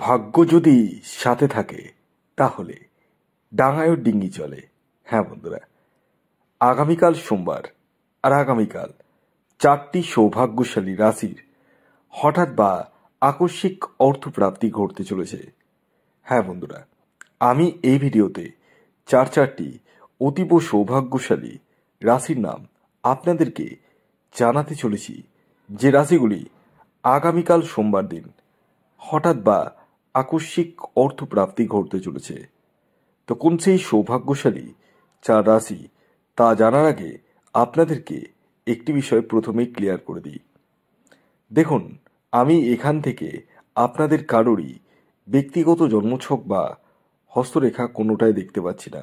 ভাগ্য যদি সাথে থাকে তাহলে ডাঙায়ও ডিঙ্গি চলে। হ্যাঁ বন্ধুরা, আগামীকাল সোমবার আর আগামীকাল 4টি সৌভাগ্যশালী রাশির হঠাৎ বা আকস্মিক অর্থপ্রাপ্তি ঘটতে চলেছে। হ্যাঁ বন্ধুরা, আমি এই ভিডিওতে চারটি অতীব সৌভাগ্যশালী রাশির নাম আপনাদেরকে জানাতে চলেছি, যে রাশিগুলি আগামীকাল সোমবার দিন হঠাৎ বা আকস্মিক অর্থপ্রাপ্তি ঘটতে চলেছে। তো কোন সেই সৌভাগ্যশালী 4 রাশি তা জানার আগে আপনাদেরকে একটি বিষয় প্রথমেই ক্লিয়ার করে দিই। দেখুন, আমি এখান থেকে আপনাদের কারোরই ব্যক্তিগত জন্মছক বা হস্তরেখা কোনোটাই দেখতে পাচ্ছি না।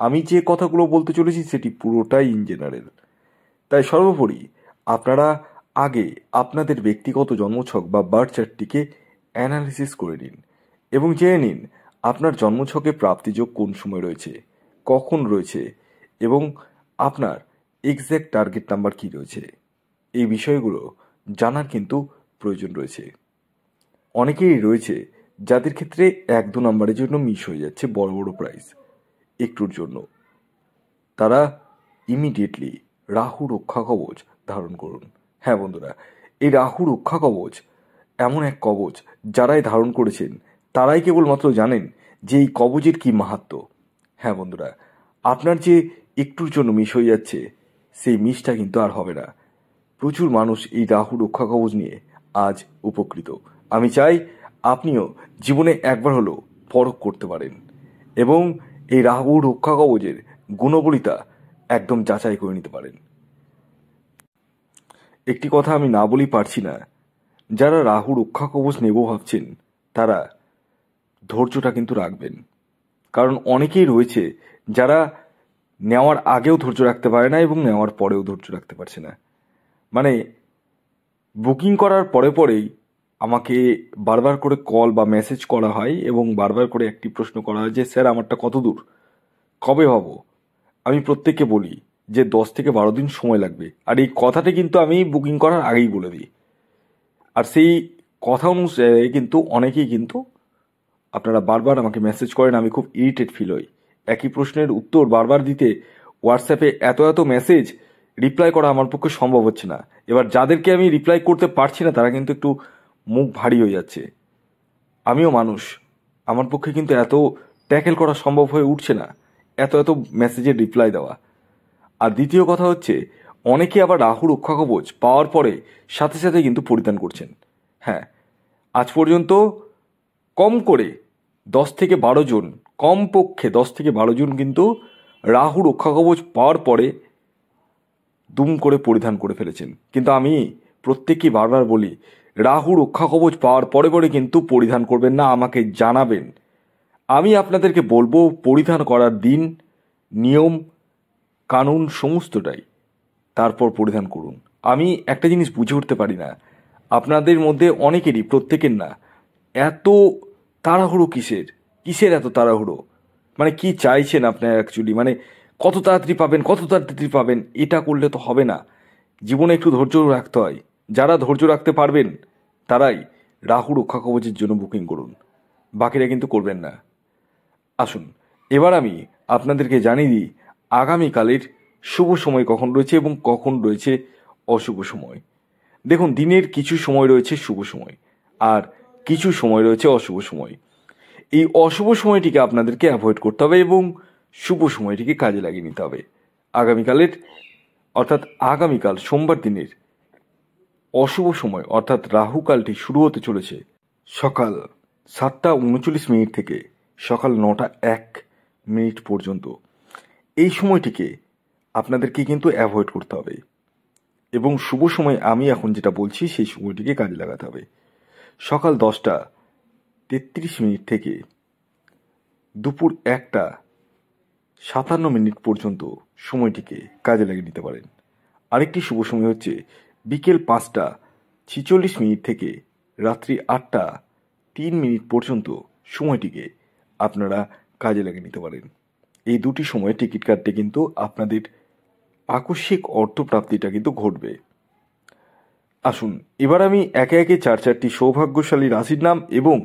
আমি যে কথাগুলো বলতে চলেছি সেটি পুরোটাই ইন জেনারেল। তাই সর্বোপরি আপনারা আগে আপনাদের ব্যক্তিগত জন্মছক বা বার্থ চার্টটিকে অ্যানালিসিস করে নিন এবং জেনে নিন আপনার জন্মছকে প্রাপ্তিযোগ কোন সময় রয়েছে, কখন রয়েছে এবং আপনার এক্স্যাক্ট টার্গেট নাম্বার কী রয়েছে। এই বিষয়গুলো জানার কিন্তু প্রয়োজন রয়েছে। অনেকেই রয়েছে যাদের ক্ষেত্রে 1-2 নম্বরের জন্য মিস হয়ে যাচ্ছে বড় বড় প্রাইজ একটুর জন্য। তারা ইমিডিয়েটলি রাহু রক্ষা কবচ ধারণ করুন। হ্যাঁ বন্ধুরা, এই রাহু রক্ষা কবচ এমন এক কবচ যারাই ধারণ করেছেন তারাই কেবলমাত্র জানেন যে এই কবচের কী মাহাত্ম্য। হ্যাঁ বন্ধুরা, আপনার যে একটুর জন্য মিস হয়ে যাচ্ছে সেই মিসটা কিন্তু আর হবে না। প্রচুর মানুষ এই রাহু রক্ষা কবচ নিয়ে আজ উপকৃত। আমি চাই আপনিও জীবনে একবার হলেও পরখ করতে পারেন এবং এই রাহু রক্ষা কবচের গুণবলিতা একদম যাচাই করে নিতে পারেন। একটি কথা আমি না বলেই পারছি না, যারা রাহু রক্ষা কবচ নেব ভাবছেন তারা ধৈর্যটা কিন্তু রাখবেন। কারণ অনেকেই রয়েছে যারা নেওয়ার আগেও ধৈর্য রাখতে পারে না এবং নেওয়ার পরেও ধৈর্য রাখতে পারছে না। মানে বুকিং করার পরেই আমাকে বারবার করে কল বা মেসেজ করা হয় এবং বারবার করে একটি প্রশ্ন করা হয় যে স্যার আমারটা কত দূর, কবে হবো। আমি প্রত্যেককে বলি যে 10 থেকে 12 দিন সময় লাগবে, আর এই কথাটা কিন্তু আমি বুকিং করার আগেই বলে দিই। আর সেই কথা অনুযায়ী কিন্তু অনেকেই কিন্তু আপনারা বারবার আমাকে মেসেজ করেন, আমি খুব ইরিটেট ফিল হই। একই প্রশ্নের উত্তর বারবার দিতে হোয়াটসঅ্যাপে এত মেসেজ রিপ্লাই করা আমার পক্ষে সম্ভব হচ্ছে না। এবার যাদেরকে আমি রিপ্লাই করতে পারছি না তারা কিন্তু একটু মুখ ভারী হয়ে যাচ্ছে। আমিও মানুষ, আমার পক্ষে কিন্তু এত ট্যাকেল করা সম্ভব হয়ে উঠছে না, এত মেসেজের রিপ্লাই দেওয়া। আর দ্বিতীয় কথা হচ্ছে, অনেকে আবার রাহু রক্ষা কবচ পাওয়ার পরে সাথে সাথে কিন্তু পরিধান করছেন। হ্যাঁ, আজ পর্যন্ত কম করে 10 থেকে 12 জন, কমপক্ষে 10 থেকে 12 জন কিন্তু রাহু রক্ষা কবচ পাওয়ার পরে দুম করে পরিধান করে ফেলেছেন। কিন্তু আমি প্রত্যেককেই বারবার বলি, রাহু রক্ষা কবচ পাওয়ার পরে কিন্তু পরিধান করবেন না, আমাকে জানাবেন। আমি আপনাদেরকে বলবো পরিধান করার দিন, নিয়ম কানুন সমস্তটাই, তারপর পরিধান করুন। আমি একটা জিনিস বুঝে উঠতে পারি না, আপনাদের মধ্যে অনেকেরই, প্রত্যেকের না, এত তাড়াহুড়ো কিসের এত তাড়াহুড়ো? মানে কি চাইছেন আপনার অ্যাকচুয়ালি? মানে কত তাড়াতাড়ি পাবেন, এটা করলে তো হবে না। জীবনে একটু ধৈর্য রাখতে হয়। যারা ধৈর্য রাখতে পারবেন তারাই রাহু রক্ষা কবচের জন্য বুকিং করুন, বাকিরা কিন্তু করবেন না। আসুন এবার আমি আপনাদেরকে জানিয়ে দিই আগামীকালের শুভ সময় কখন রয়েছে এবং কখন রয়েছে অশুভ সময়। দেখুন, দিনের কিছু সময় রয়েছে শুভ সময় আর কিছু সময় রয়েছে অশুভ সময়। এই অশুভ সময়টিকে আপনাদেরকে অ্যাভয়েড করতে হবে এবং শুভ সময়টিকে কাজে লাগিয়ে নিতে হবে। আগামীকাল সোমবার দিনের অশুভ সময় অর্থাৎ রাহুকালটি শুরু হতে চলেছে সকাল 7:39 থেকে সকাল 9:01 পর্যন্ত। এই সময়টিকে আপনাদেরকে কিন্তু অ্যাভয়েড করতে হবে এবং শুভ সময় আমি এখন যেটা বলছি সেই সময়টিকে কাজে লাগাতে হবে। সকাল 10:33 থেকে দুপুর 1:57 পর্যন্ত সময়টিকে কাজে লাগিয়ে নিতে পারেন। আরেকটি শুভ সময় হচ্ছে বিকেল 5:46 থেকে রাত্রি 8:03 পর্যন্ত সময়টিকে আপনারা কাজে লাগিয়ে নিতে পারেন। এই দুটি সময়ে টিকিট কাটতে কিন্তু আপনাদের আকস্মিক অর্থপ্রাপ্তিটা কিন্তু ঘটবে। আসুন এবার আমি একে একে 4টি সৌভাগ্যশালী রাশির নাম এবং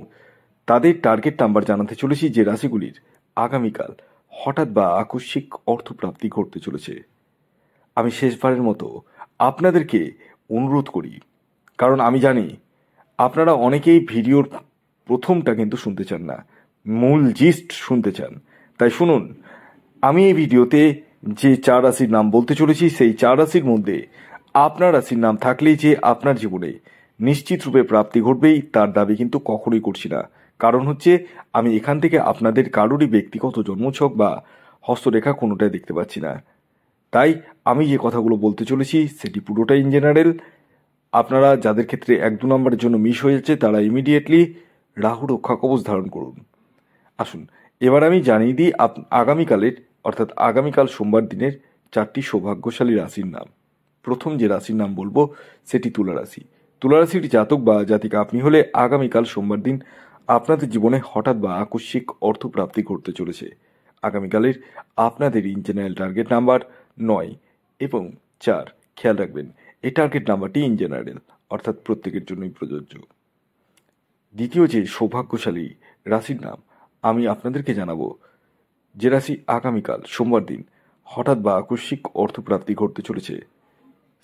তাদের টার্গেট নাম্বার জানাতে চলেছি যে রাশিগুলির আগামীকাল হঠাৎ বা আকস্মিক অর্থপ্রাপ্তি ঘটতে চলেছে। আমি শেষবারের মতো আপনাদেরকে অনুরোধ করি, কারণ আমি জানি আপনারা অনেকেই ভিডিওর প্রথমটা কিন্তু শুনতে চান না, মূল জিস্ট শুনতে চান। তাই শুনুন, আমি এই ভিডিওতে যে 4 রাশির নাম বলতে চলেছি সেই 4 রাশির মধ্যে আপনার রাশির নাম থাকলেই যে আপনার জীবনে নিশ্চিত রূপে প্রাপ্তি ঘটবেই তার দাবি কিন্তু কখনোই করছি না। কারণ হচ্ছে আমি এখান থেকে আপনাদের কারোরই ব্যক্তিগত জন্মছক বা হস্তরেখা কোনোটাই দেখতে পাচ্ছি না। তাই আমি যে কথাগুলো বলতে চলেছি সেটি পুরোটাই ইন জেনারেল। আপনারা যাদের ক্ষেত্রে 1-2 নম্বরের জন্য মিস হয়েছে তারা ইমিডিয়েটলি রাহু রক্ষা কবচ ধারণ করুন। আসুন এবার আমি জানিয়ে দিই আগামীকালের অর্থাৎ আগামীকাল সোমবার দিনের 4টি সৌভাগ্যশালী রাশির নাম। প্রথম যে রাশির নাম বলবো সেটি তুলা রাশি। তুলা রাশির জাতক বা জাতিকা আপনি হলে আগামীকাল সোমবার দিন আপনাদের জীবনে হঠাৎ বা আকস্মিক অর্থপ্রাপ্তি ঘটতে চলেছে। আগামীকালের আপনাদের ইন জেনারেল টার্গেট নাম্বার 9 এবং 4। খেয়াল রাখবেন এই টার্গেট নাম্বারটি ইন জেনারেল অর্থাৎ প্রত্যেকের জন্যই প্রযোজ্য। দ্বিতীয় যে সৌভাগ্যশালী রাশির নাম আমি আপনাদেরকে জানাবো, যে রাশি আগামীকাল সোমবার দিন হঠাৎ বা আকস্মিক অর্থপ্রাপ্তি ঘটতে চলেছে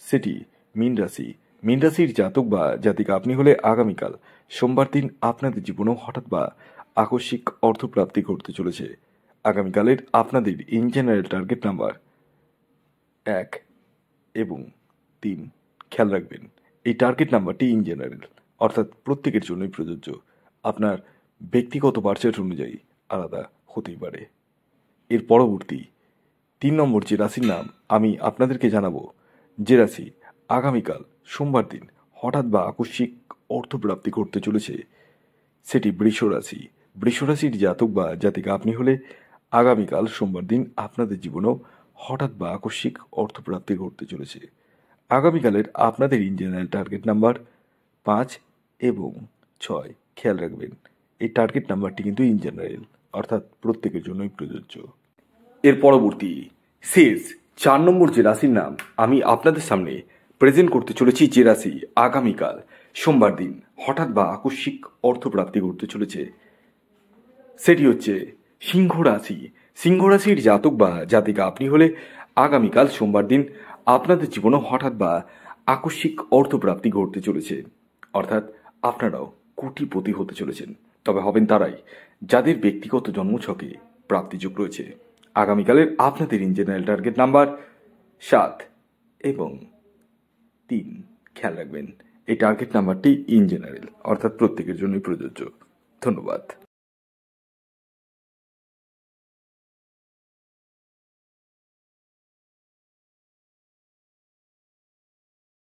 সেটি মীন রাশি। মীন রাশির জাতক বা জাতিকা আপনি হলে আগামীকাল সোমবার দিন আপনাদের জীবনেও হঠাৎ বা আকস্মিক অর্থপ্রাপ্তি ঘটতে চলেছে। আগামীকালের আপনাদের ইন জেনারেল টার্গেট নাম্বার 1 এবং 3। খেয়াল রাখবেন এই টার্গেট নাম্বারটি ইন জেনারেল অর্থাৎ প্রত্যেকের জন্যই প্রযোজ্য। আপনার ব্যক্তিগত বার্চেট অনুযায়ী আলাদা হতেই পারে। এর পরবর্তী 3 নম্বর যে রাশির নাম আমি আপনাদেরকে জানাবো, যে রাশি আগামীকাল সোমবার দিন হঠাৎ বা আকস্মিক অর্থপ্রাপ্তি ঘটতে চলেছে সেটি বৃষ রাশি। বৃষ রাশির জাতক বা জাতিকা আপনি হলে আগামীকাল সোমবার দিন আপনাদের জীবনেও হঠাৎ বা আকস্মিক অর্থপ্রাপ্তি ঘটতে চলেছে। আগামীকালের আপনাদের ইন জেনারেল টার্গেট নাম্বার 5 এবং 6। খেয়াল রাখবেন এই টার্গেট নাম্বারটি কিন্তু ইন জেনারেল অর্থাৎ প্রত্যেকের জন্যই প্রযোজ্য। এর পরবর্তী শেষ 4 নম্বর যে রাশির নাম আমি আপনাদের সামনে প্রেজেন্ট করতে চলেছি, যে রাশি আগামীকাল সোমবার দিন হঠাৎ বা আকস্মিক অর্থপ্রাপ্তি ঘটতে চলেছে সেটি হচ্ছে সিংহ রাশি। সিংহ রাশির জাতক বা জাতিকা আপনি হলে আগামীকাল সোমবার দিন আপনাদের জীবনে হঠাৎ বা আকস্মিক অর্থপ্রাপ্তি ঘটতে চলেছে, অর্থাৎ আপনারাও কোটিপতি হতে চলেছেন। তবে হবেন তারাই যাদের ব্যক্তিগত জন্মছকে প্রাপ্তিযোগ রয়েছে। আগামীকালের আপনাদের ইন জেনারেল টার্গেট নাম্বার 7 এবং 3। খেয়াল রাখবেন এই টার্গেট নাম্বারটি ইন জেনারেল অর্থাৎ প্রত্যেকের জন্যই প্রযোজ্য। ধন্যবাদ।